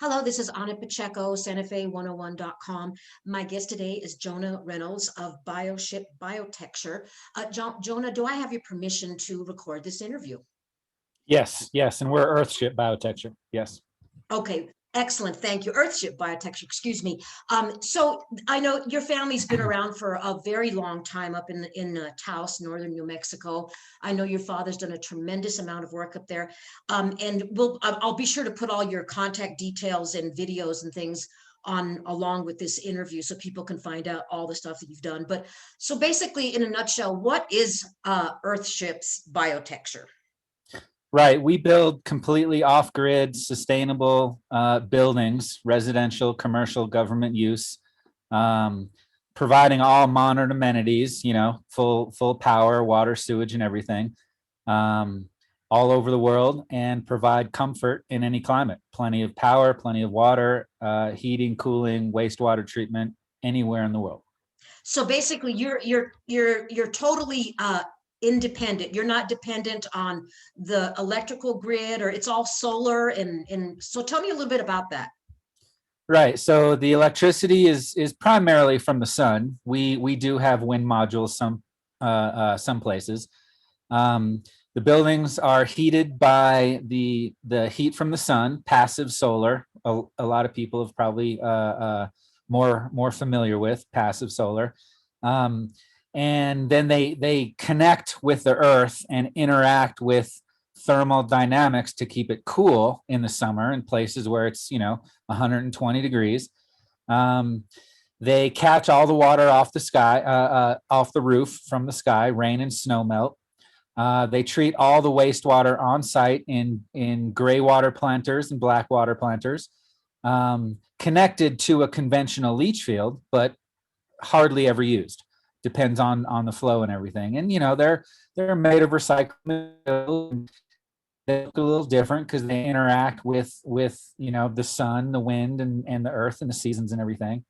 Hello, this is Ana Pacheco, SantaFe101.com. My guest today is Jonah Reynolds of Earthship Biotecture. Jonah, do I have your permission to record this interview? Yes, yes, and we're Earthship Biotecture. Yes. Okay, excellent. Thank you. Earthship Biotecture, excuse me. So I know your family's been around for a very long time up in Taos, northern New Mexico. I know your father's done a tremendous amount of work up there. And I'll be sure to put all your contact details and videos and things on along with this interview so people can find out all the stuff that you've done. But so basically, in a nutshell, what is Earthship's Biotecture? Right. We build completely off-grid, sustainable buildings, residential, commercial, government use, um, providing all modern amenities, full power, water, sewage, and everything, um, all over the world, and provide comfort in any climate. Plenty of power, plenty of water, heating, cooling, wastewater treatment, anywhere in the world. So basically, you're totally independent. You're not dependent on the electrical grid, or it's all solar. And so tell me a little bit about that. Right. So the electricity is primarily from the sun. We do have wind modules some places. The buildings are heated by the heat from the sun, passive solar. A lot of people have probably more familiar with passive solar. And then they connect with the earth and interact with thermal dynamics to keep it cool in the summer in places where it's 120 degrees. They catch all the water off the sky, off the roof from the sky, rain and snow melt. They treat all the wastewater on site in gray water planters and black water planters, connected to a conventional leach field, but hardly ever used. Depends on the flow and everything. And they're made of recycled. They look a little different because they interact with the sun, the wind, and the earth and the seasons and everything.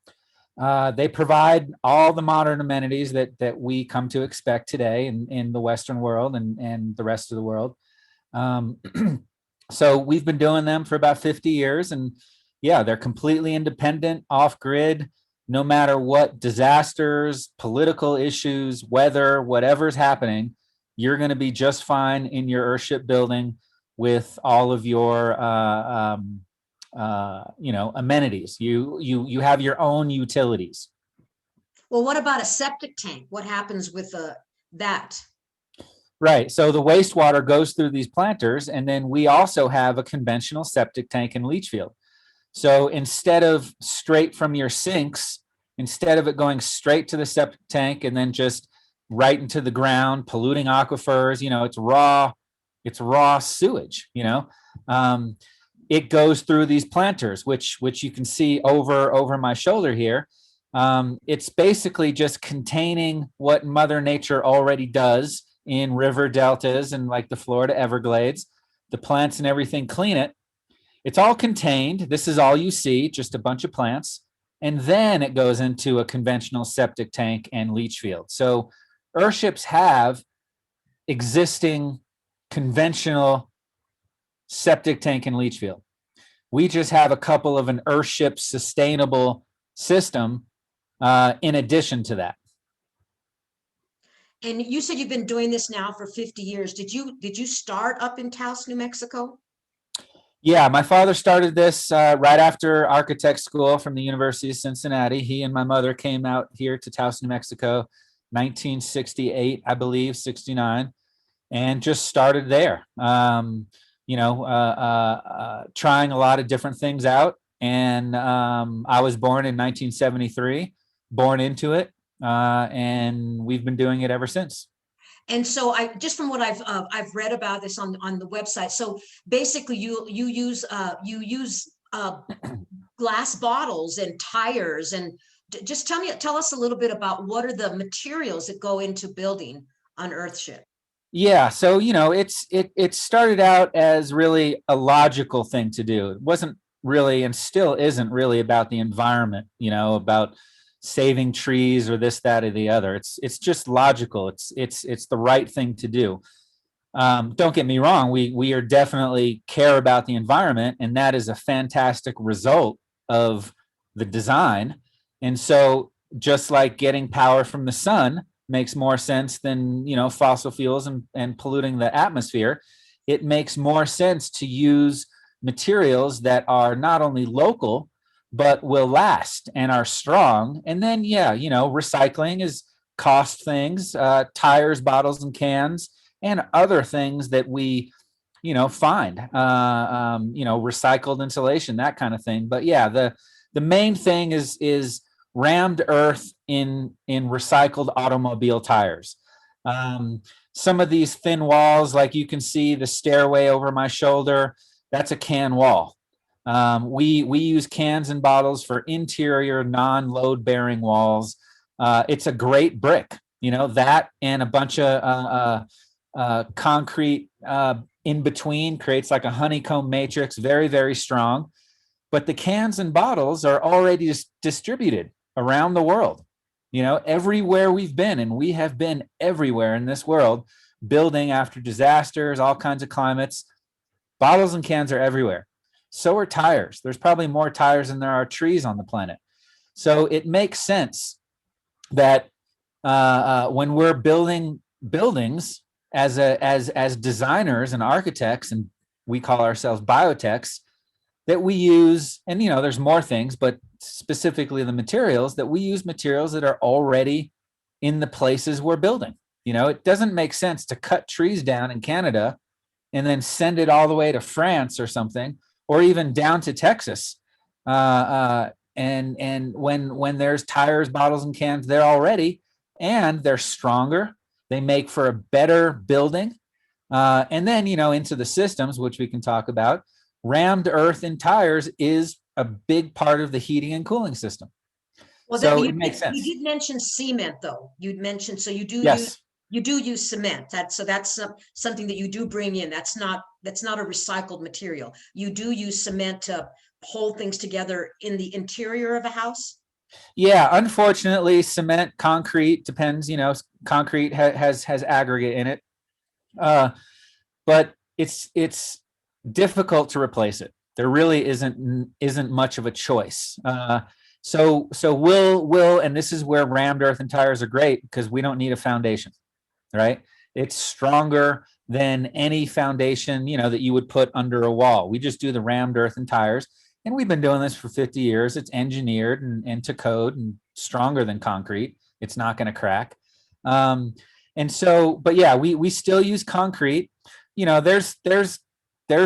They provide all the modern amenities that we come to expect today in the Western world and the rest of the world. So we've been doing them for about 50 years, and yeah, they're completely independent, off-grid. No matter what disasters, political issues, weather, whatever's happening, you're going to be just fine in your Earthship building with all of your amenities. You have your own utilities. Well, what about a septic tank? What happens with that? Right. So the wastewater goes through these planters, and then we also have a conventional septic tank and leach field. So instead of straight from your sinks, instead of it going straight to the septic tank and then just right into the ground, polluting aquifers, it's raw sewage, it goes through these planters, which you can see over my shoulder here. It's basically just containing what Mother Nature already does in river deltas and like the Florida Everglades. The plants and everything clean it. It's all contained. This is all you see, just a bunch of plants. And then it goes into a conventional septic tank and leach field. So Earthships have existing conventional septic tank and leach field. We just have a couple of an Earthship sustainable system in addition to that. And you said you've been doing this now for 50 years. Did you start up in Taos, New Mexico? Yeah, my father started this right after architect school from the University of Cincinnati. He and my mother came out here to Taos, New Mexico, 1968, I believe, 69, and just started there. Trying a lot of different things out. And I was born in 1973, born into it, and we've been doing it ever since. And so I just from what I've read about this on the website. So basically, you use glass bottles and tires, and just tell us a little bit about what are the materials that go into building on Earthship. Yeah, so it started out as really a logical thing to do. It wasn't really, and still isn't really, about the environment, about saving trees or this, that, or the other. It's just logical. It's the right thing to do. Don't get me wrong, we are definitely care about the environment, and that is a fantastic result of the design. And so just like getting power from the sun makes more sense than, fossil fuels and polluting the atmosphere, it makes more sense to use materials that are not only local but will last and are strong. And then, yeah, recycling is cost things, tires, bottles, and cans, and other things that we, find, recycled insulation, that kind of thing. But yeah, the main thing is rammed earth in recycled automobile tires. Some of these thin walls, like you can see the stairway over my shoulder, that's a can wall. We use cans and bottles for interior non-load bearing walls. It's a great brick, that and a bunch of concrete in between creates like a honeycomb matrix, very, very strong. But the cans and bottles are already distributed around the world, everywhere we've been, and we have been everywhere in this world, building after disasters, all kinds of climates. Bottles and cans are everywhere. So are tires. There's probably more tires than there are trees on the planet. So it makes sense that when we're building buildings as designers and architects, and we call ourselves biotechs, that we use, and there's more things, but specifically the materials, that we use materials that are already in the places we're building. It doesn't make sense to cut trees down in Canada and then send it all the way to France or something, or even down to Texas. And when there's tires, bottles, and cans there already, and they're stronger, they make for a better building. And then, into the systems, which we can talk about, rammed earth in tires is a big part of the heating and cooling system. Well, so it makes sense. You did mention cement, though. You'd mentioned, so you do yes. use cement. That's something that you do bring in. That's not a recycled material. You do use cement to hold things together in the interior of a house. Yeah, unfortunately, cement, concrete, depends. Concrete has aggregate in it, but it's difficult to replace it. There really isn't much of a choice. So we'll and this is where rammed earth and tires are great, because we don't need a foundation, right? It's stronger than any foundation, that you would put under a wall. We just do the rammed earth and tires. And we've been doing this for 50 years. It's engineered and to code and stronger than concrete. It's not going to crack. And so, but yeah, we still use concrete. There's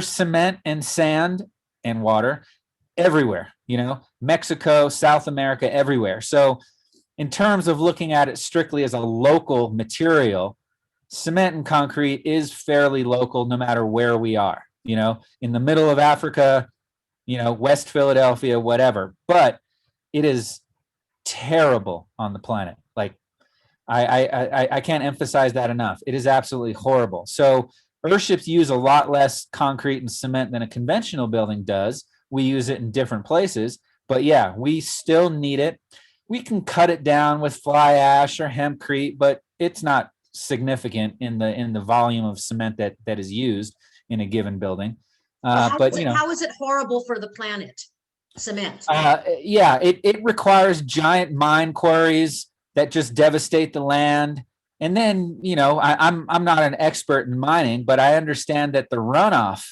cement and sand and water everywhere, Mexico, South America, everywhere. So in terms of looking at it strictly as a local material, cement and concrete is fairly local no matter where we are, in the middle of Africa, West Philadelphia, whatever. But it is terrible on the planet. Like I can't emphasize that enough. It is absolutely horrible. So Earthships use a lot less concrete and cement than a conventional building does. We use it in different places, but yeah, we still need it. We can cut it down with fly ash or hempcrete, but it's not significant in the volume of cement that is used in a given building. How is it horrible for the planet? Cement. Yeah, it requires giant mine quarries that just devastate the land. And then, I'm not an expert in mining, but I understand that the runoff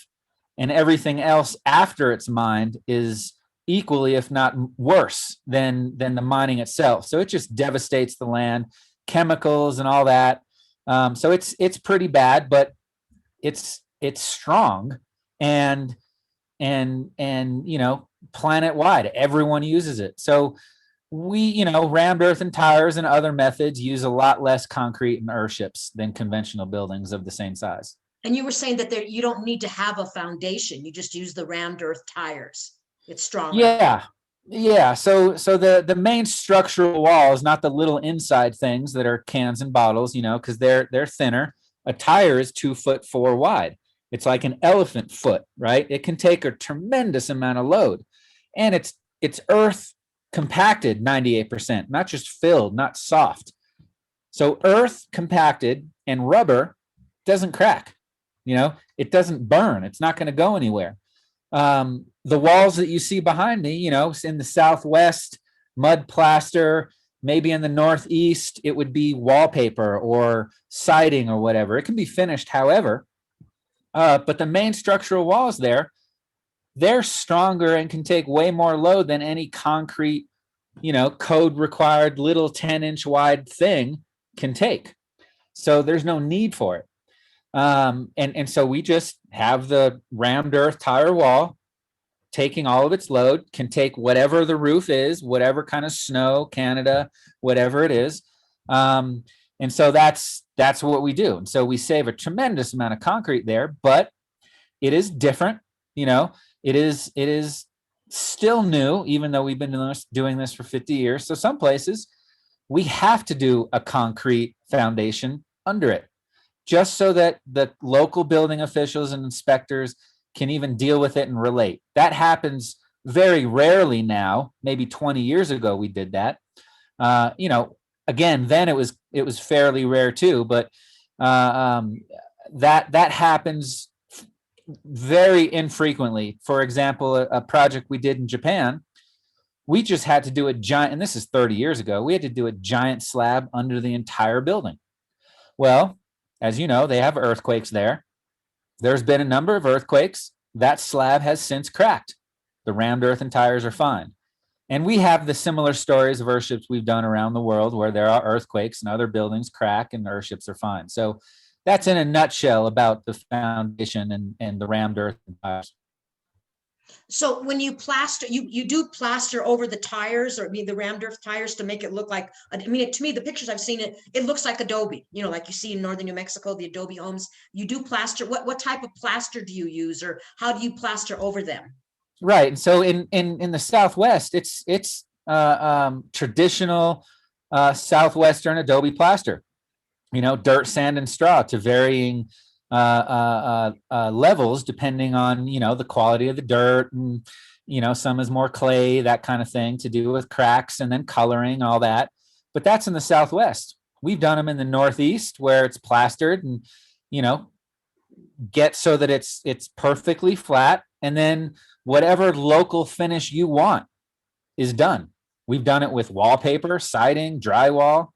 and everything else after it's mined is equally, if not worse, than the mining itself. So it just devastates the land, chemicals and all that. So it's pretty bad, but it's strong and planet wide. Everyone uses it. So we, rammed earth and tires and other methods use a lot less concrete and earthships than conventional buildings of the same size. And you were saying that you don't need to have a foundation. You just use the rammed earth tires. It's stronger. Yeah. So the main structural wall is not the little inside things that are cans and bottles, because they're thinner. A tire is 2'4" wide. It's like an elephant foot, right? It can take a tremendous amount of load, and it's earth compacted 98%, not just filled, not soft. So earth compacted and rubber doesn't crack. It doesn't burn. It's not going to go anywhere. The walls that you see behind me, in the Southwest, mud plaster, maybe in the Northeast, it would be wallpaper or siding or whatever. It can be finished however, but the main structural walls there, they're stronger and can take way more load than any concrete, code required little 10-inch wide thing can take. So there's no need for it. And so we just have the rammed earth tire wall taking all of its load, can take whatever the roof is, whatever kind of snow, Canada, whatever it is. And so that's what we do. And so we save a tremendous amount of concrete there, but it is different. It is still new, even though we've been doing this for 50 years. So some places we have to do a concrete foundation under it, just so that the local building officials and inspectors can even deal with it and relate. That happens very rarely now. Maybe 20 years ago we did that. Again, then it was fairly rare too, but that happens very infrequently. For example, a project we did in Japan, we just had to do a giant, and this is 30 years ago, we had to do a giant slab under the entire building. Well, as you know, they have earthquakes there. There's been a number of earthquakes. That slab has since cracked. The rammed earth and tires are fine. And we have the similar stories of earthships we've done around the world where there are earthquakes and other buildings crack and earthships are fine. So that's in a nutshell about the foundation and the rammed earth and tires. So when you plaster, you do plaster over the tires, or the rammed earth tires, to make it look like, to me, the pictures I've seen, it looks like adobe, like you see in northern New Mexico, the adobe homes. You do plaster. What type of plaster do you use, or how do you plaster over them? Right. And so in the Southwest, it's traditional Southwestern adobe plaster, dirt, sand, and straw to varying levels depending on the quality of the dirt, and some is more clay, that kind of thing, to do with cracks and then coloring, all that. But that's in the Southwest. We've done them in the Northeast where it's plastered and get so that it's perfectly flat, and then whatever local finish you want is done. We've done it with wallpaper, siding, drywall,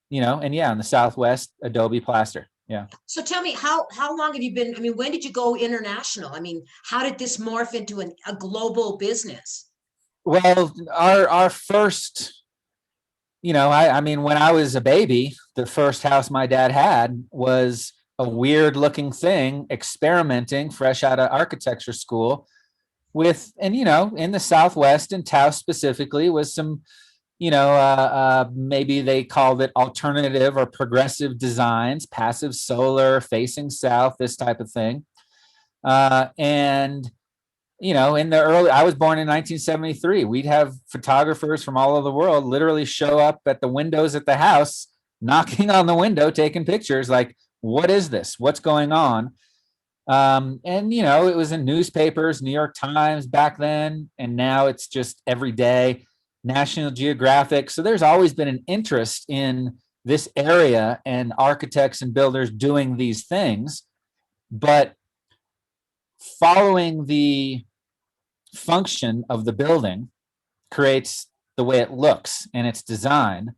and in the Southwest, adobe plaster. Yeah. So tell me, how long have you been, when did you go international? How did this morph into a global business? Well, our first, when I was a baby, the first house my dad had was a weird looking thing, experimenting fresh out of architecture school with, and, in the Southwest, in Taos specifically, was some, maybe they called it alternative or progressive designs, passive solar, facing south, this type of thing. And, in the early, I was born in 1973. We'd have photographers from all over the world literally show up at the windows at the house, knocking on the window, taking pictures like, what is this? What's going on? And, it was in newspapers, New York Times back then, and now it's just every day. National Geographic. So there's always been an interest in this area and architects and builders doing these things, but following the function of the building creates the way it looks and its design.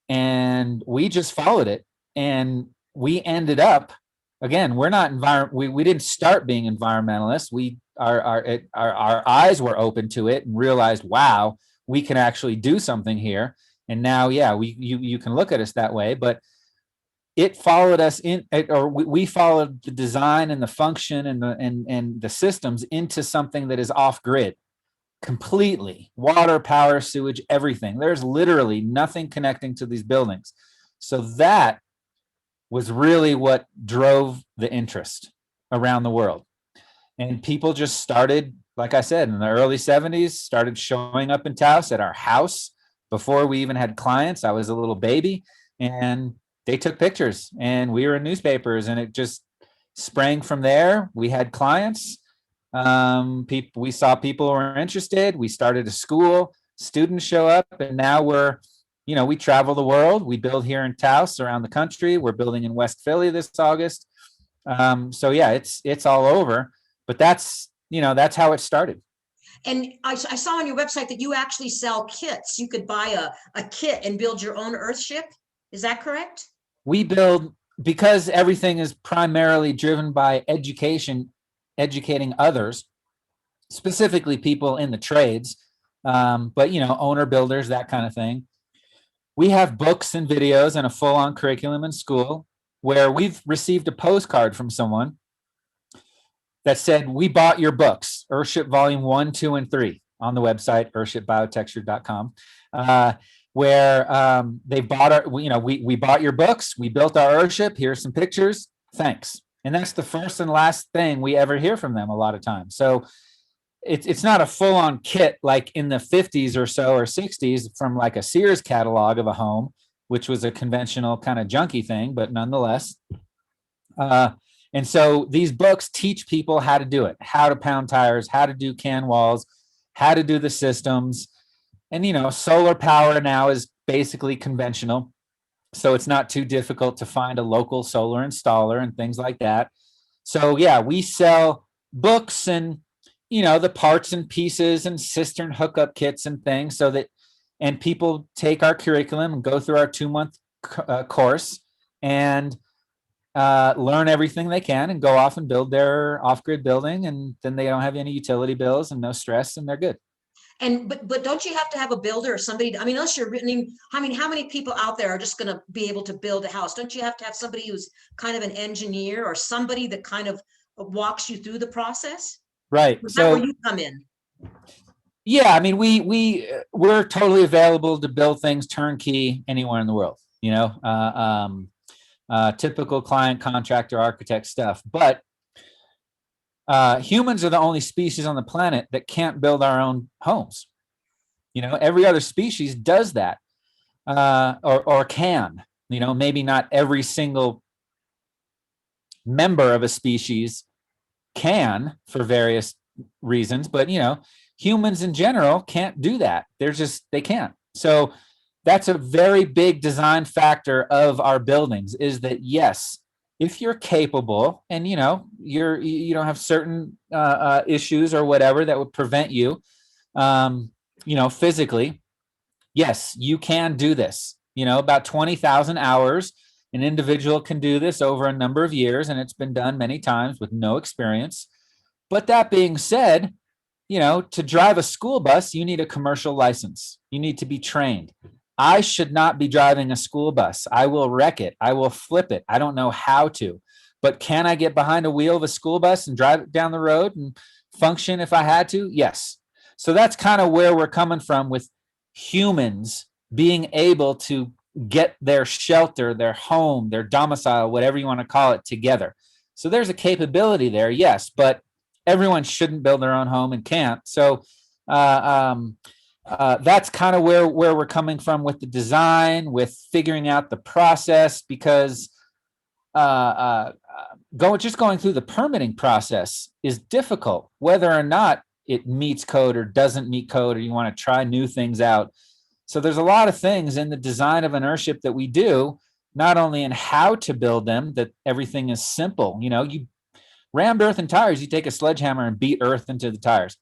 And we just followed it, and we ended up, again, we're not we didn't start being environmentalists. Our eyes were open to it and realized, wow, we can actually do something here. And now, you can look at us that way, but it followed us we followed the design and the function and the systems into something that is off grid completely. Water, power, sewage, everything. There's literally nothing connecting to these buildings. So that was really what drove the interest around the world. And people just started, like I said, in the early 70s, started showing up in Taos at our house before we even had clients. I was a little baby, and they took pictures, and we were in newspapers, and it just sprang from there. We had clients. We saw people were interested. We started a school, students show up, and now we travel the world. We build here in Taos, around the country. We're building in West Philly this August. So yeah, it's all over, but that's how it started. And I saw on your website that you actually sell kits. You could buy a kit and build your own Earthship. Is that correct? We build, because everything is primarily driven by education, educating others, specifically people in the trades, but owner builders, that kind of thing. We have books and videos and a full-on curriculum in school where we've received a postcard from someone that said, "We bought your books, Earthship Volume 1, 2, and 3" on the website, earthshipbiotecture.com, where they bought our, we bought your books, we built our Earthship, here's some pictures, thanks. And that's the first and last thing we ever hear from them a lot of times. So it's not a full-on kit like in the 50s or so, or 60s, from like a Sears catalog of a home, which was a conventional kind of junky thing, but nonetheless. And so these books teach people how to do it, how to pound tires, how to do can walls, how to do the systems. And solar power now is basically conventional, so it's not too difficult to find a local solar installer and things like that. So yeah, we sell books and the parts and pieces and cistern hookup kits and things, and people take our curriculum and go through our 2-month course and learn everything they can and go off and build their off-grid building, and then they don't have any utility bills and no stress, and they're good. And but don't you have to have a builder or somebody? I mean, unless you're written, I mean, how many people out there are just going to be able to build a house? Don't you have to have somebody who's kind of an engineer or somebody that kind of walks you through the process? Right. Is that where you come in? Yeah, I mean, we're totally available to build things turnkey anywhere in the world. Typical client, contractor, architect stuff. But humans are the only species on the planet that can't build our own homes. Every other species does that, or can. Maybe not every single member of a species can, for various reasons, but humans in general can't do that. They can't. So that's a very big design factor of our buildings, is that yes, if you're capable and you don't have certain issues or whatever that would prevent you physically, yes, you can do this. About 20,000 hours, an individual can do this over a number of years, and it's been done many times with no experience. But that being said, to drive a school bus, you need a commercial license. You need to be trained. I should not be driving a school bus. I will wreck it. I will flip it. I don't know how to. But can I get behind a wheel of a school bus and drive it down the road and function if I had to? Yes. So that's kind of where we're coming from with humans being able to get their shelter, their home, their domicile, whatever you want to call it, together. So there's a capability there, yes, but everyone shouldn't build their own home and can't. So that's kind of where we're coming from with the design, with figuring out the process, because going through the permitting process is difficult, whether or not it meets code or doesn't meet code, or you want to try new things out. So there's a lot of things in the design of an Earthship that we do, not only in how to build them, that everything is simple. You rammed earth and tires, you take a sledgehammer and beat earth into the tires.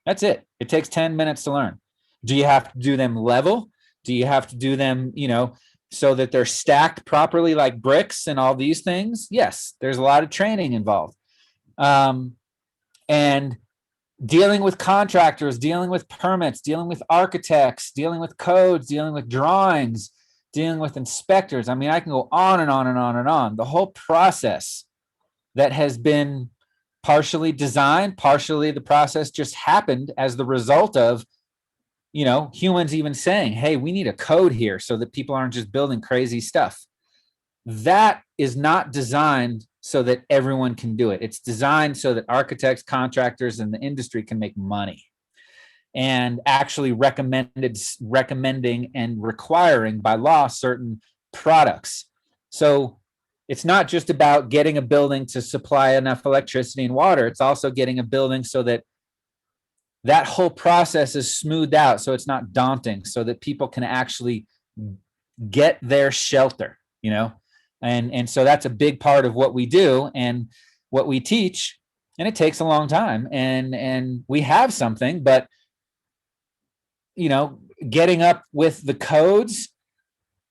That's it. It takes 10 minutes to learn. Do you have to do them level? Do you have to do them, so that they're stacked properly like bricks and all these things? Yes, there's a lot of training involved. And dealing with contractors, dealing with permits, dealing with architects, dealing with codes, dealing with drawings, dealing with inspectors. I mean, I can go on and on and on and on. The whole process that has been partially designed, partially the process just happened as the result of, humans even saying, hey, we need a code here so that people aren't just building crazy stuff. That is not designed so that everyone can do it. It's designed so that architects, contractors, and the industry can make money, and actually recommending and requiring by law certain products. So it's not just about getting a building to supply enough electricity and water. It's also getting a building so that that whole process is smoothed out, so it's not daunting, so that people can actually get their shelter, And so that's a big part of what we do and what we teach. And it takes a long time, and we have something, but getting up with the codes,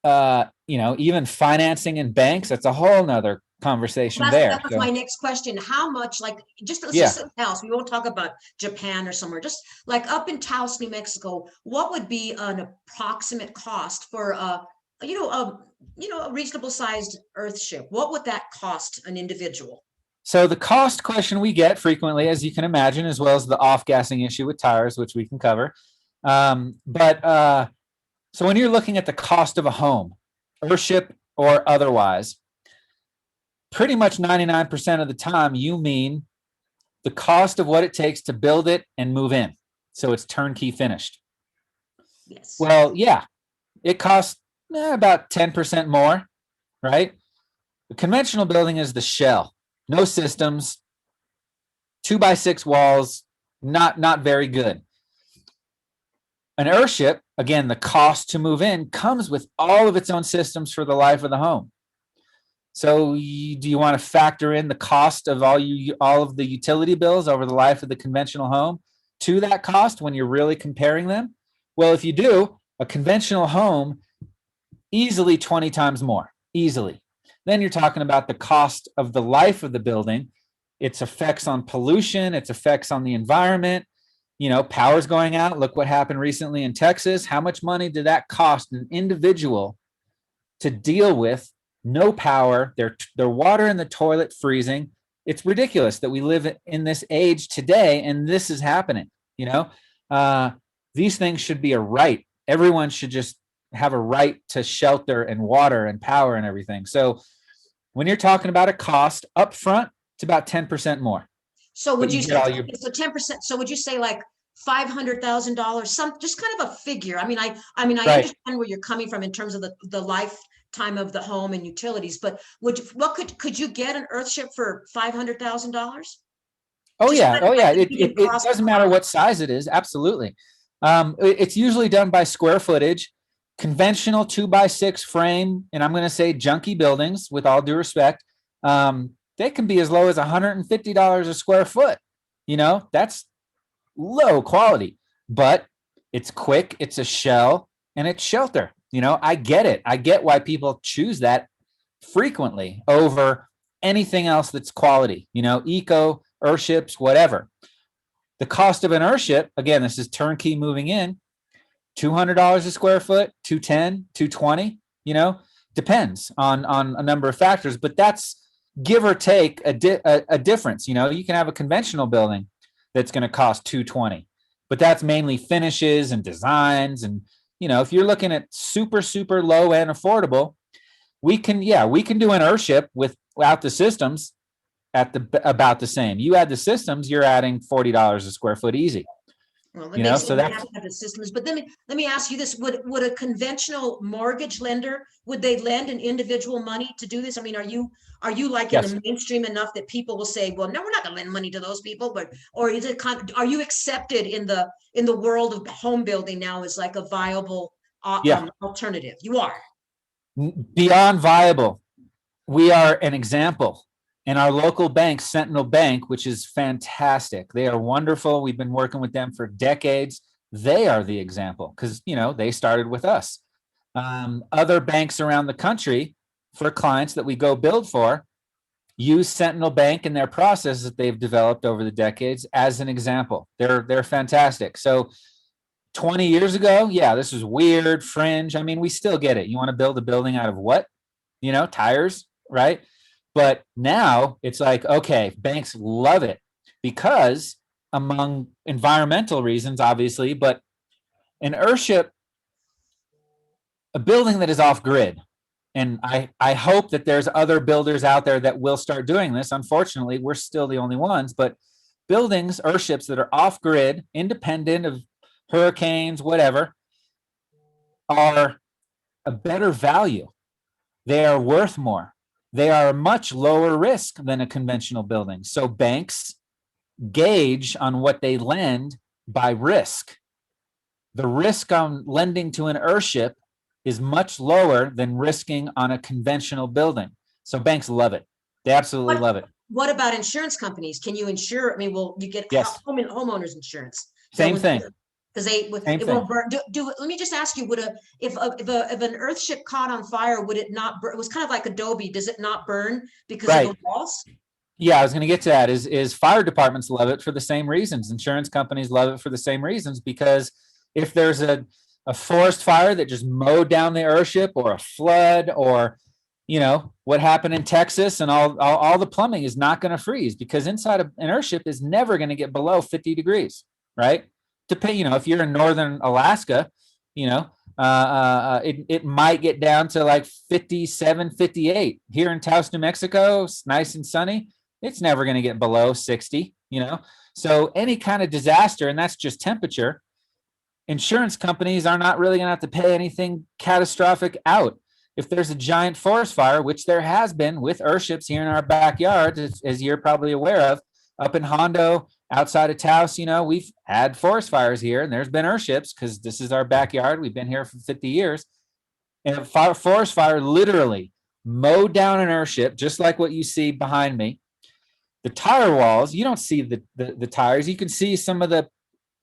even financing in banks, that's a whole nother conversation there. That was my next question. How much, like, let's Yeah. just say Taos, we won't talk about Japan or somewhere, just like up in Taos, New Mexico, what would be an approximate cost for a reasonable sized Earthship? What would that cost an individual? So the cost question we get frequently, as you can imagine, as well as the off-gassing issue with tires, which we can cover. So when you're looking at the cost of a home, Earthship or otherwise, pretty much 99% of the time, you mean the cost of what it takes to build it and move in. So it's turnkey finished. Yes. Well, yeah, it costs about 10% more, right? The conventional building is the shell, no systems, 2x6 walls, not very good. An Earthship, again, the cost to move in comes with all of its own systems for the life of the home. So do you want to factor in the cost of all of the utility bills over the life of the conventional home to that cost when you're really comparing them? Well, if you do, a conventional home, easily 20 times more, easily. Then you're talking about the cost of the life of the building, its effects on pollution, its effects on the environment. Power's going out. Look what happened recently in Texas. How much money did that cost an individual to deal with? No power, their water in the toilet freezing. It's ridiculous that we live in this age today and this is happening. These things should be a right. Everyone should just have a right to shelter and water and power and everything. So when you're talking about a cost up front, it's about 10% more. So would you say so 10%? So would you say like $500,000? Some just kind of a figure. I right. Understand where you're coming from in terms of the lifetime of the home and utilities, but could you get an Earthship for $500,000? Oh yeah. It doesn't matter what size it is. Absolutely. It's usually done by square footage. Conventional 2x6 frame, and I'm going to say junky buildings, with all due respect, they can be as low as $150 a square foot. That's low quality, but it's quick, it's a shell, and it's shelter. I get it. I get why people choose that frequently over anything else that's quality, eco, Earthships, whatever. The cost of an Earthship, again, this is turnkey moving in, $200 a square foot, $210, $220, depends on a number of factors, but that's give or take a difference. You can have a conventional building that's going to cost $220, but that's mainly finishes and designs. And, if you're looking at super, super low and affordable, we can do an Earthship without the systems at about the same. You add the systems, you're adding $40 a square foot easy. Well, that makes so that's have the systems. But let me ask you this: would a conventional mortgage lender, would they lend an individual money to do this? Are you like in the mainstream enough that people will say, well, no, we're not going to lend money to those people, or is it are you accepted in the world of home building now as like a viable alternative? You are beyond viable. We are an example. And our local bank, Sentinel Bank, which is fantastic. They are wonderful. We've been working with them for decades. They are the example because, they started with us. Other banks around the country, for clients that we go build for, use Sentinel Bank and their process that they've developed over the decades as an example. They're fantastic. So 20 years ago, this was weird, fringe. We still get it. You want to build a building out of what? Tires, right? But now it's like, okay, banks love it because among environmental reasons, obviously, but an Earthship, a building that is off grid. And I hope that there's other builders out there that will start doing this. Unfortunately, we're still the only ones, but buildings, Earthships that are off grid, independent of hurricanes, whatever, are a better value. They are worth more. They are a much lower risk than a conventional building. So banks gauge on what they lend by risk. The risk on lending to an Earthship is much lower than risking on a conventional building. So banks love it. They absolutely love it. What about insurance companies? Can you insure? I mean, will you get Yes. homeowners insurance? Same thing. Because Same it thing. won't burn. Let me just ask you: if an Earthship caught on fire, would it not burn? It was kind of like Adobe. Does it not burn because of the walls? Yeah, I was going to get to that. Is fire departments love it for the same reasons. Insurance companies love it for the same reasons, because if there's a forest fire that just mowed down the Earthship, or a flood, or what happened in Texas, and all the plumbing is not going to freeze, because inside of an Earthship is never going to get below 50 degrees, right? If you're in northern Alaska, it might get down to like 57, 58. Here in Taos, New Mexico, it's nice and sunny. It's never going to get below 60, So any kind of disaster, and that's just temperature, insurance companies are not really going to have to pay anything catastrophic out. If there's a giant forest fire, which there has been with Earthships here in our backyard, as you're probably aware of, up in Hondo, outside of Taos, we've had forest fires here, and there's been Earthships because this is our backyard. We've been here for 50 years. And a forest fire literally mowed down an Earthship, just like what you see behind me. The tire walls, you don't see the tires. You can see some of the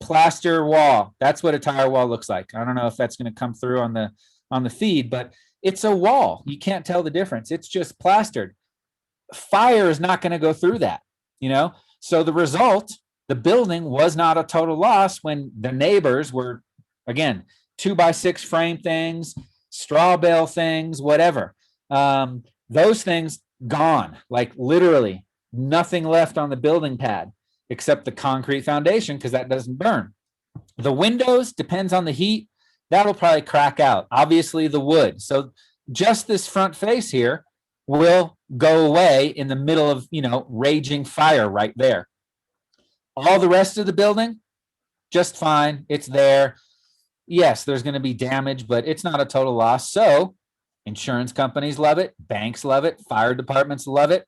plaster wall. That's what a tire wall looks like. I don't know if that's going to come through on the feed, but it's a wall. You can't tell the difference. It's just plastered. Fire is not going to go through that, So the result, the building was not a total loss when the neighbors were, again, 2x6 frame things, straw bale things, whatever. Those things gone, like literally nothing left on the building pad except the concrete foundation, because that doesn't burn. The windows, depends on the heat, that'll probably crack out. Obviously the wood. So just this front face here will go away in the middle of, raging fire right there. All the rest of the building, just fine. It's there. Yes, there's going to be damage, but it's not a total loss. So insurance companies love it. Banks love it. Fire departments love it.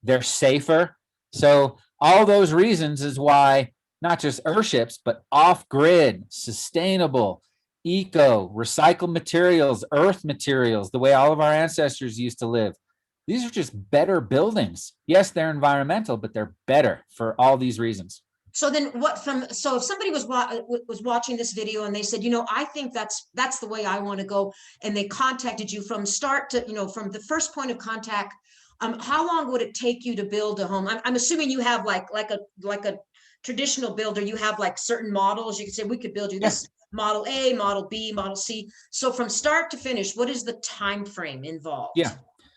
They're safer. So all those reasons is why not just Earthships, but off-grid, sustainable, eco, recycled materials, earth materials, the way all of our ancestors used to live. These are just better buildings. Yes, they're environmental, but they're better for all these reasons. So then so if somebody was watching this video and they said, I think that's the way I want to go, and they contacted you from start to, from the first point of contact, how long would it take you to build a home? I'm assuming you have like a traditional builder, you have like certain models. You could say, we could build you this model A, model B, model C. So from start to finish, what is the time frame involved? Yeah.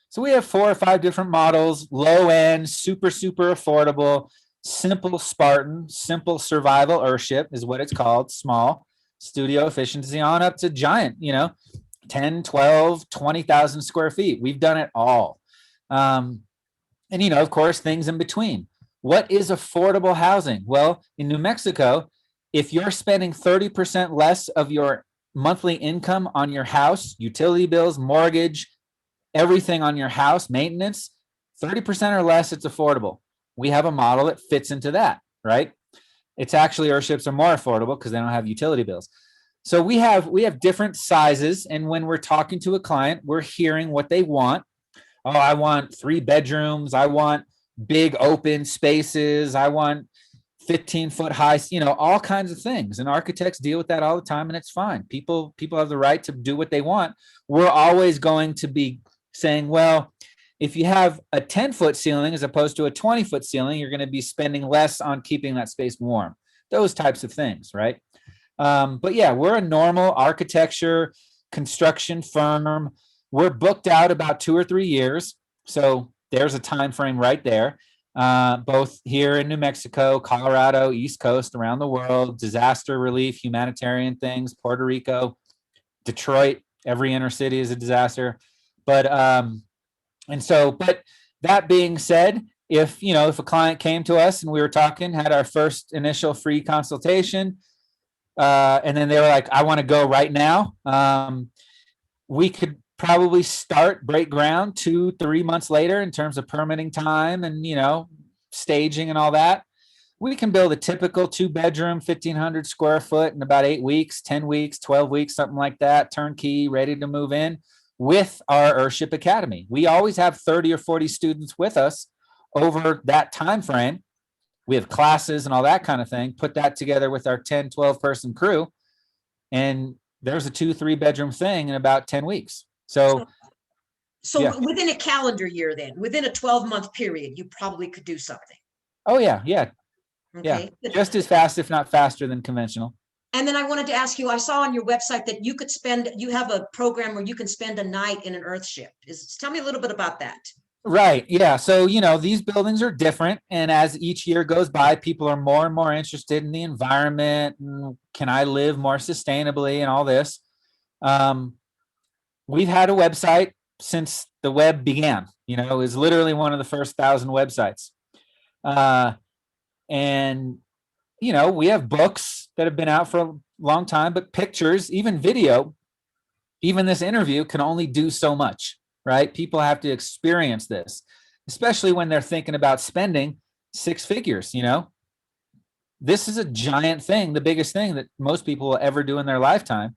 So we have 4 or 5 different models, low end, super, super affordable, simple Spartan, simple survival Earthship is what it's called, small, studio efficiency, on up to giant, 10, 12, 20,000 square feet. We've done it all. And, of course, things in between. What is affordable housing? Well, in New Mexico, if you're spending 30% less of your monthly income on your house, utility bills, mortgage, everything on your house, maintenance, 30% or less, it's affordable. We have a model that fits into that, right? It's actually, Earthships are more affordable because they don't have utility bills. So we have different sizes. And when we're talking to a client, we're hearing what they want. Oh, I want 3 bedrooms. I want big open spaces. I want 15-foot high, all kinds of things. And architects deal with that all the time, and it's fine. People have the right to do what they want. We're always going to be saying, well, if you have a 10-foot ceiling as opposed to a 20-foot ceiling, you're going to be spending less on keeping that space warm. Those types of things, right? But yeah, we're a normal architecture construction firm. We're booked out about 2 or 3 years. So there's a time frame right there. Both here in New Mexico, Colorado, East Coast, around the world, disaster relief, humanitarian things, Puerto Rico, Detroit, every inner city is a disaster. But that being said, if a client came to us and we were talking, had our first initial free consultation, and then they were like, I want to go right now, we could probably break ground 2-3 months later in terms of permitting time and, staging and all that. We can build a typical 2-bedroom, 1,500 square foot in about 8 weeks, 10 weeks, 12 weeks, something like that, turnkey, ready to move in. with our Earthship Academy. We always have 30 or 40 students with us over that time frame. We have classes and all that kind of thing, put that together with our 10, 12 person crew. And there's a 2-3 bedroom thing in about 10 weeks. So yeah. Within a calendar year, then within a 12-month period, you probably could do something. Oh yeah. Yeah. Okay. Yeah. Just as fast, if not faster than conventional. And then I wanted to ask you, I saw on your website that you have a program where you can spend a night in an Earthship. Tell me a little bit about that. Right. Yeah. So, these buildings are different. And as each year goes by, people are more and more interested in the environment. And can I live more sustainably and all this? We've had a website since the web began. It was literally one of the first 1,000 websites. And, we have books that have been out for a long time, but pictures, even video, even this interview can only do so much. Right? People have to experience this, especially when they're thinking about spending 6 figures. This is a giant thing, the biggest thing that most people will ever do in their lifetime.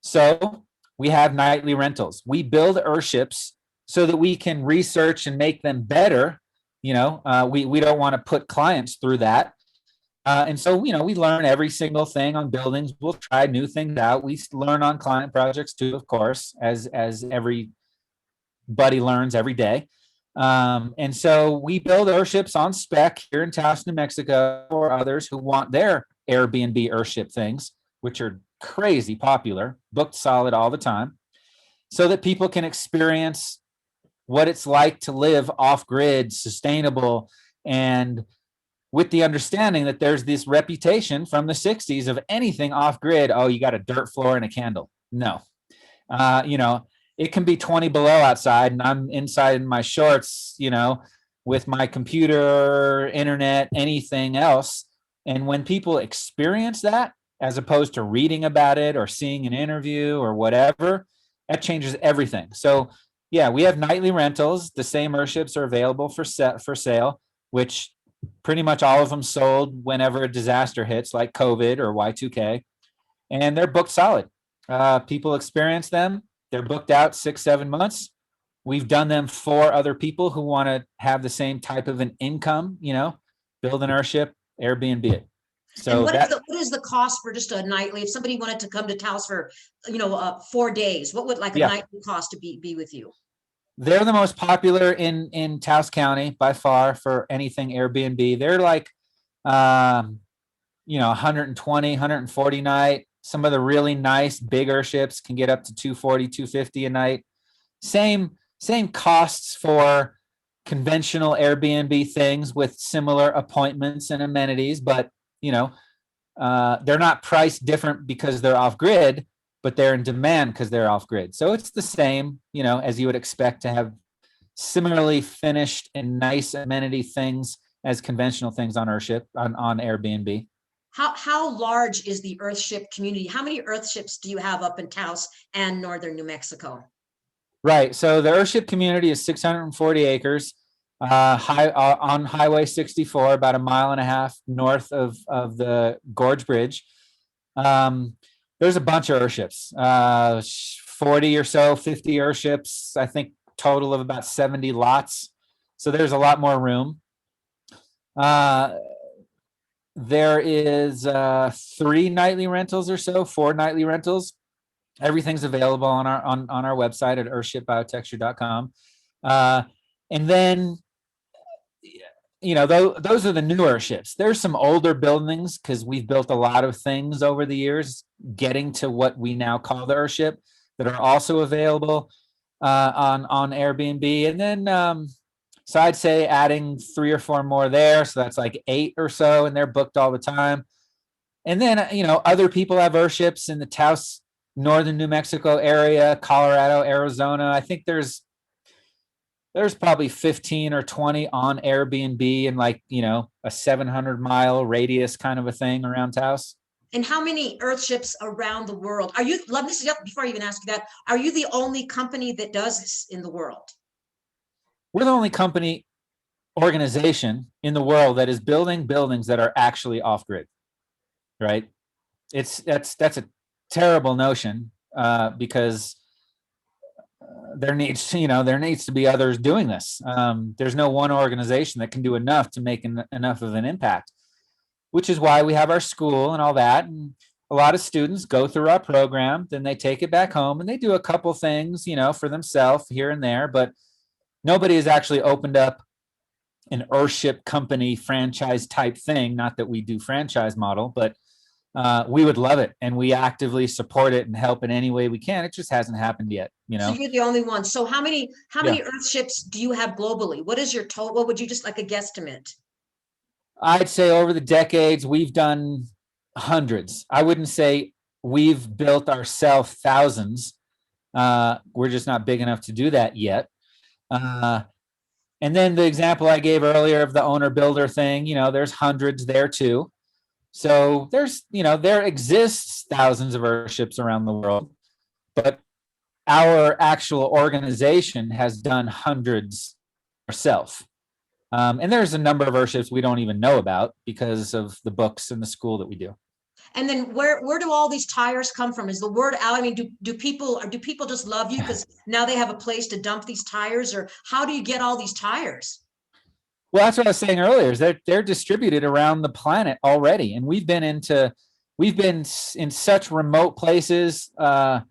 So we have nightly rentals. We build Earthships so that we can research and make them better. We don't want to put clients through that. And so, we learn every single thing on buildings. We'll try new things out. We learn on client projects too, of course, as every buddy learns every day. And so we build Earthships on spec here in Taos, New Mexico, for others who want their Airbnb Earthship things, which are crazy popular, booked solid all the time, so that people can experience what it's like to live off grid, sustainable, and with the understanding that there's this reputation from the 60s of anything off grid. Oh, you got a dirt floor and a candle. No, it can be 20 below outside and I'm inside in my shorts, with my computer, internet, anything else. And when people experience that, as opposed to reading about it or seeing an interview or whatever, that changes everything. So yeah, we have nightly rentals. The same Earthships are available for sale, which pretty much all of them sold whenever a disaster hits, like COVID or Y2K. And they're booked solid. People experience them. They're booked out 6-7 months. We've done them for other people who want to have the same type of an income, build an Earthship, Airbnb it. So what is the cost for just a nightly? If somebody wanted to come to Taos for, 4 days, what would a nightly cost to be with you? They're the most popular in Taos County by far for anything Airbnb. They're like, 120, 140 night. Some of the really nice big Earthships can get up to 240, 250 a night. Same costs for conventional Airbnb things with similar appointments and amenities, but they're not priced different because they're off grid, but they're in demand because they're off grid. So it's the same, as you would expect to have similarly finished and nice amenity things as conventional things on Earthship, on Airbnb. How large is the Earthship community? How many Earthships do you have up in Taos and northern New Mexico? Right. So the Earthship community is 640 acres on Highway 64, about 1.5 miles north of the Gorge Bridge. There's a bunch of Earthships, 40 or so, 50 Earthships, I think total of about 70 lots. So there's a lot more room. There is 3 nightly rentals or so, 4 nightly rentals. Everything's available on our website at earthshipbiotecture.com. And then, those are the newer Earthships. There's some older buildings because we've built a lot of things over the years, getting to what we now call the Earthship, that are also available on Airbnb. And then, so I'd say adding 3 or 4 more there. So that's like 8 or so, and they're booked all the time. And then, other people have Earthships in the Taos, northern New Mexico area, Colorado, Arizona. I think there's probably 15 or 20 on Airbnb in a 700-mile radius kind of a thing around Taos. And how many Earthships around the world? Before I even ask you that, are you the only company that does this in the world? We're the only organization in the world that is building buildings that are actually off grid, right? That's a terrible notion because there needs to be others doing this. There's no one organization that can do enough to make enough of an impact, which is why we have our school and all that. And a lot of students go through our program, then they take it back home and they do a couple things, for themselves here and there, but nobody has actually opened up an Earthship Company franchise type thing. Not that we do franchise model, but we would love it, and we actively support it and help in any way we can. It just hasn't happened yet, So you're the only one. So how many Yeah. Earthships do you have globally? What is your total? What would you just like a guesstimate? I'd say over the decades, we've done hundreds. I wouldn't say we've built ourselves thousands. We're just not big enough to do that yet. And then the example I gave earlier of the owner builder thing, there's hundreds there too. So there exists thousands of Earthships around the world, but our actual organization has done hundreds ourselves. And there's a number of Earthships we don't even know about because of the books and the school that we do. And then where do all these tires come from? Is the word out? I mean, do people just love you because now they have a place to dump these tires, or how do you get all these tires? Well, that's what I was saying earlier, is that they're distributed around the planet already. And we've been in such remote places. The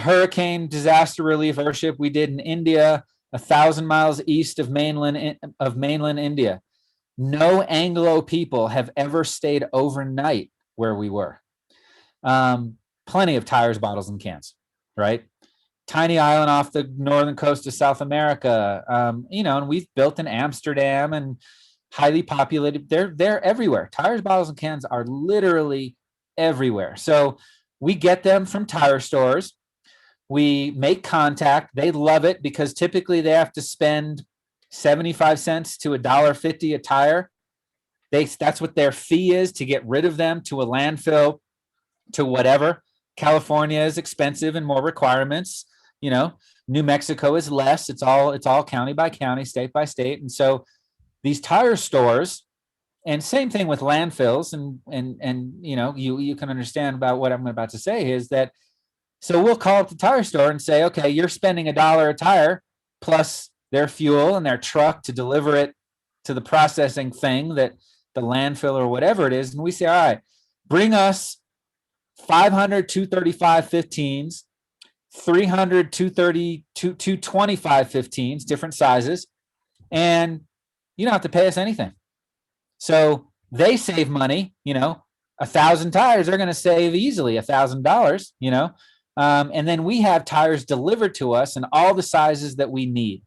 hurricane disaster relief Earthship we did in India, 1,000 miles east of mainland India. No Anglo people have ever stayed overnight where we were. Plenty of tires, bottles, and cans, right? Tiny island off the northern coast of South America, and we've built in Amsterdam and highly populated. They're everywhere. Tires, bottles, and cans are literally everywhere. So we get them from tire stores. We make contact. They love it because typically they have to spend 75 cents to $1.50 a tire. That's what their fee is to get rid of them to a landfill, to whatever. California is expensive and more requirements. New Mexico is less. It's all county by county, state by state. And so these tire stores, and same thing with landfills, and you can understand about what I'm about to say is that, so we'll call up the tire store and say, okay, you're spending $1 a tire plus their fuel and their truck to deliver it to the processing thing, that the landfill or whatever it is. And we say, all right, bring us 500 235 15s, 300 230 225 15s, different sizes, and you don't have to pay us anything. So they save money. 1,000 tires, they're going to save easily $1,000. And then we have tires delivered to us in all the sizes that we need,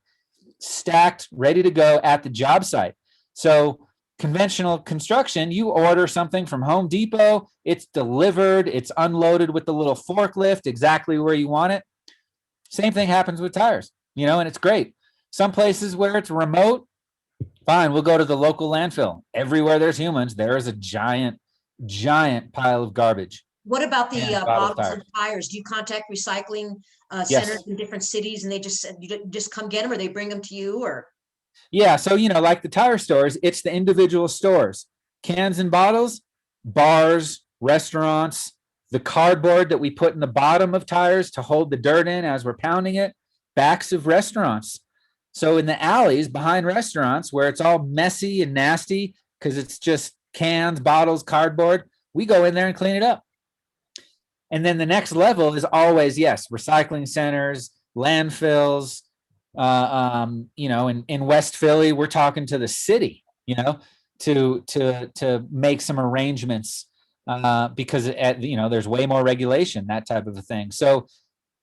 stacked, ready to go at the job site. So conventional construction, you order something from Home Depot, it's delivered, it's unloaded with the little forklift exactly where you want it. Same thing happens with tires, and it's great. Some places where it's remote, fine, we'll go to the local landfill. Everywhere there's humans, there is a giant pile of garbage. What about the bottles and tires? Do you contact recycling centers in different cities, and they just come get them, or they bring them to you, or? Yeah, so like the tire stores, it's the individual stores, cans and bottles, bars, restaurants, the cardboard that we put in the bottom of tires to hold the dirt in as we're pounding it, backs of restaurants. So in the alleys behind restaurants where it's all messy and nasty because it's just cans, bottles, cardboard, we go in there and clean it up. And then the next level is always, recycling centers, landfills. In West Philly, we're talking to the city, to make some arrangements because there's way more regulation, that type of a thing. So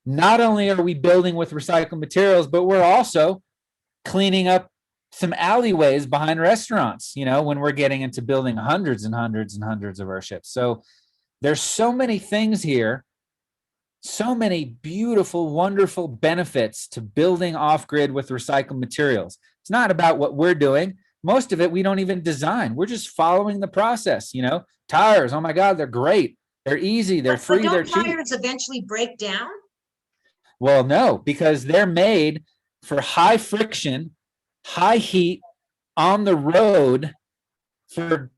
not only are we building with recycled materials, but we're also cleaning up some alleyways behind restaurants, when we're getting into building hundreds and hundreds and hundreds of Earthships. So there's so many things here, so many beautiful, wonderful benefits to building off-grid with recycled materials. It's not about what we're doing. Most of it we don't even design. We're just following the process. Tires, oh my God, they're great. They're easy, they're free, they're cheap. Tires eventually break down? Well, no, because they're made for high friction, high heat on the road for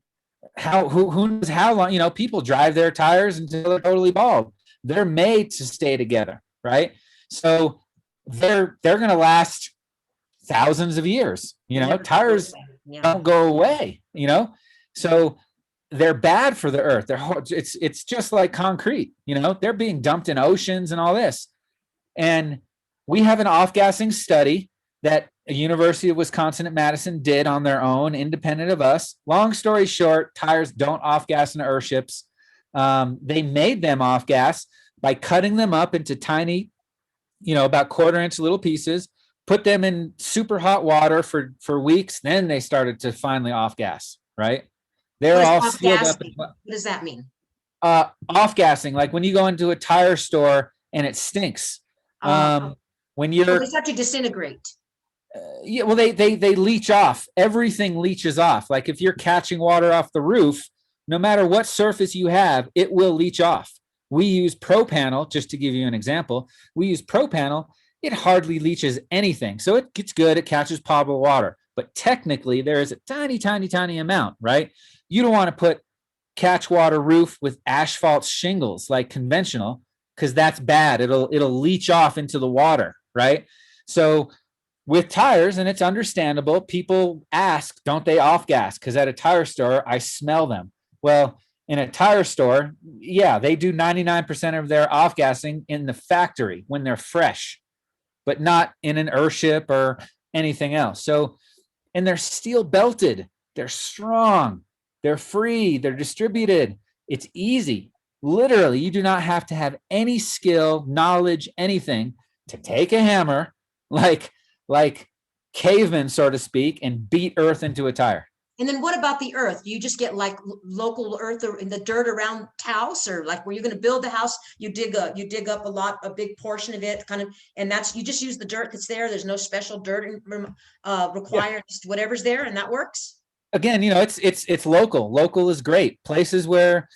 who knows how long. People drive their tires until they're totally bald. They're made to stay together, right? So they're going to last thousands of years. Tires don't go away. So they're bad for the earth. It's just like concrete. They're being dumped in oceans and all this. And we have an off-gassing study that a University of Wisconsin at Madison did on their own, independent of us. Long story short, tires don't off-gas in Earthships. They made them off-gas by cutting them up into tiny, about quarter-inch little pieces, put them in super hot water for weeks. Then they started to finally off-gas, right? They're all sealed up. What does that mean? Off-gassing, like when you go into a tire store and it stinks. When you're, they start to disintegrate. Yeah, well, they leach off. Everything leaches off. Like if you're catching water off the roof, no matter what surface you have, it will leach off. We use ProPanel, just to give you an example. We use ProPanel. It hardly leaches anything. So it gets good. It catches potable water. But technically, there is a tiny, tiny, tiny amount, right? You don't want to put catch water roof with asphalt shingles like conventional, because that's bad. It'll leach off into the water, right? So with tires, and it's understandable, people ask, don't they off gas? Because at a tire store, I smell them. Well, in a tire store, yeah, they do 99% of their off gassing in the factory when they're fresh, but not in an Earthship or anything else. So, and they're steel belted, they're strong, they're free, they're distributed. It's easy. Literally, you do not have to have any skill, knowledge, anything to take a hammer, like cavemen, so to speak, and beat earth into a tire. And then what about the earth? Do you just get like local earth or in the dirt around house, or like where you're going to build the house, you dig up a big portion of it, kind of, and that's, you just use the dirt that's there. There's no special dirt required, just whatever's there, and that works. Again, it's local. Local is great. Places where,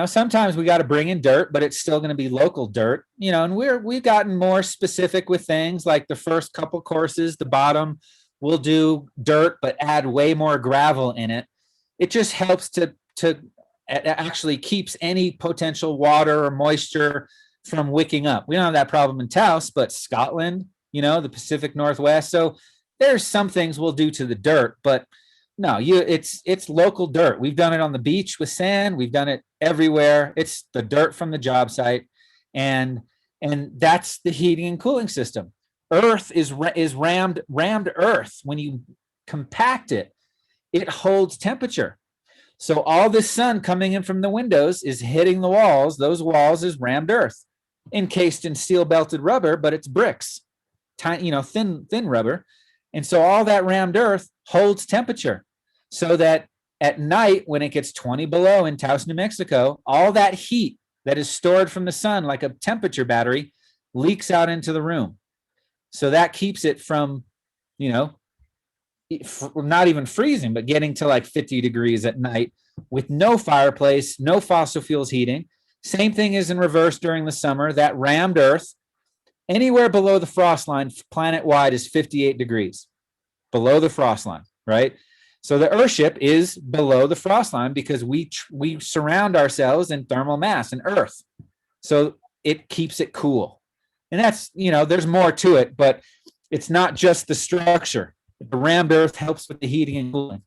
sometimes we got to bring in dirt, but it's still going to be local dirt, and we've gotten more specific with things like the first couple courses, the bottom, we'll do dirt, but add way more gravel in it. It just helps to actually keeps any potential water or moisture from wicking up. We don't have that problem in Taos, but Scotland, the Pacific Northwest. So there's some things we'll do to the dirt, but no, it's local dirt. We've done it on the beach with sand. We've done it everywhere. It's the dirt from the job site, and that's the heating and cooling system. Earth is rammed earth. When you compact it, it holds temperature. So all this sun coming in from the windows is hitting the walls. Those walls is rammed earth, encased in steel belted rubber, but it's bricks, tiny, thin rubber. And so all that rammed earth holds temperature, so that at night, when it gets 20 below in Taos, New Mexico, all that heat that is stored from the sun, like a temperature battery, leaks out into the room. So that keeps it from, not even freezing, but getting to like 50 degrees at night with no fireplace, no fossil fuels heating. Same thing is in reverse during the summer. That rammed earth, anywhere below the frost line, planet-wide, is 58 degrees below the frost line, right? So the Earthship is below the frost line because we surround ourselves in thermal mass and earth. So it keeps it cool. And that's, there's more to it, but it's not just the structure. The rammed earth helps with the heating and cooling.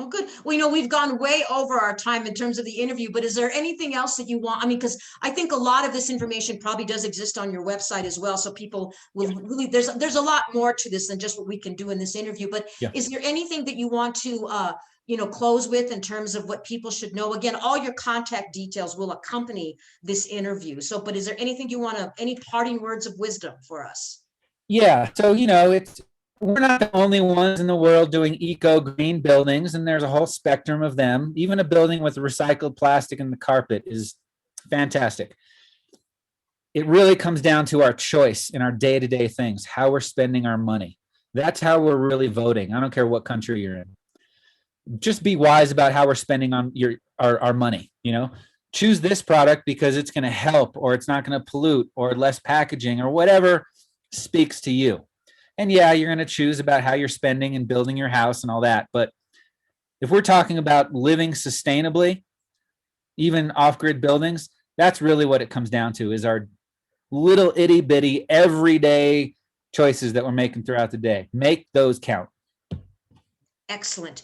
Oh, good. Well, we've gone way over our time in terms of the interview, but is there anything else that you want? I mean, because I think a lot of this information probably does exist on your website as well. So people will really, there's a lot more to this than just what we can do in this interview. But is there anything that you want to, close with in terms of what people should know? Again, all your contact details will accompany this interview. So, but is there anything you want to, any parting words of wisdom for us? Yeah. So, we're not the only ones in the world doing eco-green buildings, and there's a whole spectrum of them. Even a building with recycled plastic in the carpet is fantastic. It really comes down to our choice in our day-to-day things, how we're spending our money. That's how we're really voting. I don't care what country you're in. Just be wise about how we're spending on our money. Choose this product because it's going to help, or it's not going to pollute, or less packaging, or whatever speaks to you. And yeah, you're going to choose about how you're spending and building your house and all that. But if we're talking about living sustainably, even off-grid buildings, that's really what it comes down to, is our little itty bitty everyday choices that we're making throughout the day. Make those count. Excellent.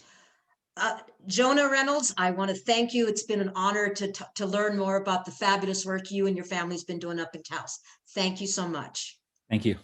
Jonah Reynolds, I want to thank you. It's been an honor to learn more about the fabulous work you and your family's been doing up in Taos. Thank you so much. Thank you.